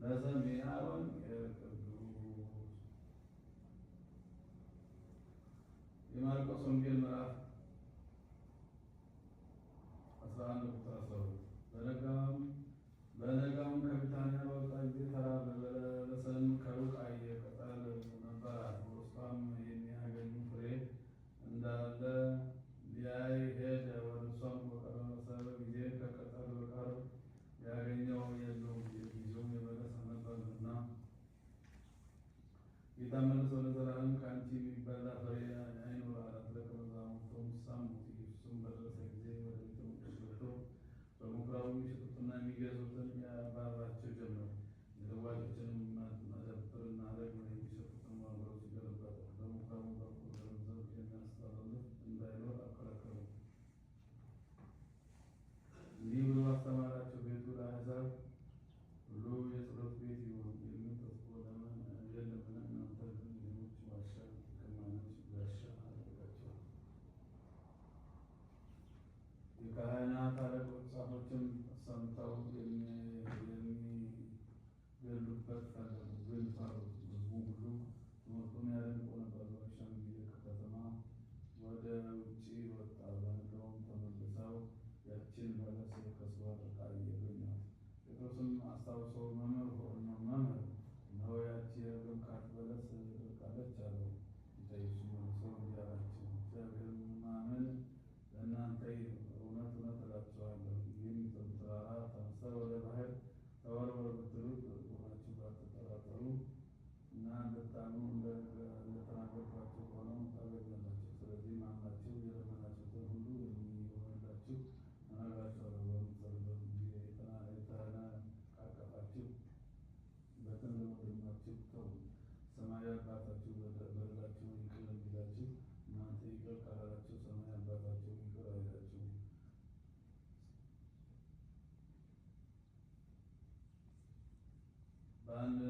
ለዘሚያውን ቅዱስ የማርቆስ ወንጌል ምዕራፍ 11 ቁጥር 12 በነጋውም ከቢታንያ በወጣ ጊዜ ተራበ። በለስም ከሩቅ አየ፣ ቅጠል ነበራት፣ በውስጧም የሚያገኙ ፍሬ እንዳለ ሊያይ ሄደ። ወደ እርሷም በቀረበ ጊዜ ከቅጠል በቀር ያገኘው የለውም፣ ጊዜውም የበለስ ነበርና። ጌታ መልሶ ለዘላለም ከአንቺ የሚበላ ፍሬ አይኑር አላት። ደቀ መዛሙርቱም ሰሙት። ኢየሱስም በደረሰ ጊዜ ወደ ቤተ መቅደስ ገብቶ በምኩራቡ የሚሸጡትና የሚገዙትን ያባርራቸው ጀመር። የለዋጮችንም መደብርና ደግሞ የሚሸጡትን ወንበሮች ገለበጠ። በምኩራቡ በኩል ገንዘብ የሚያስተላልፍ እንዳይኖር አከለከሉ። እንዲህ ብሎ አስተማራቸው። ቤቱ ለአሕዛብ ሁሉ የጸሎት ቤት ይሁን የሚል ተስፋ የለምን? እናንተ ግን ሌሎች ዋሻ፣ የቀማኞች ጋሻ አደረጋችኋል። የካህናት አለቆች ጻፎችም ሰምተው የሚገድሉበት ፈለጉ፣ ግን ፈሩት። ሕዝቡ ሁሉ ትምህርቱን ያደንቁ ነበር። በመሸም ጊዜ ከከተማ ወደ ውጭ ወጣ። በነጋውም ተመልሰው ያችን በለስ ከስሯ ደርቃ አገኟት። ጴጥሮስም አስታውሶ መምህር እነሆ ያቺ የረገምካት በለስ ደርቃለች አለው። ጌታ ኢየሱስ መልሶ እንዲህ አላቸው፣ እግዚአብሔርን ማመን ለእናንተ እውነት እውነት እላችኋለሁ፣ ይህን ተራራ ተነስተህ ወደ ባሕር ተወርወር ብትሉት በልባችሁ ባትጠራጠሩ እና እንድታምኑ እንደተናገርኳችሁ ሆነው ታገኛላችሁ። ስለዚህ አምናችሁ የለመናችሁትን ሁሉ የሚሆንላችሁ እነግራችኋለሁ። በምትጸልዩበት ጊዜ የተነቃቀፋችሁ በትን ለወንድማችሁ ተዉ፣ ሰማያዊ አባታችሁ በደላችሁን ይቅር እንዲላችሁ እናንተ ይቅር ካላላችሁ ሰማያዊ አባታችሁ ይቅር አይላችሁም። በአንድ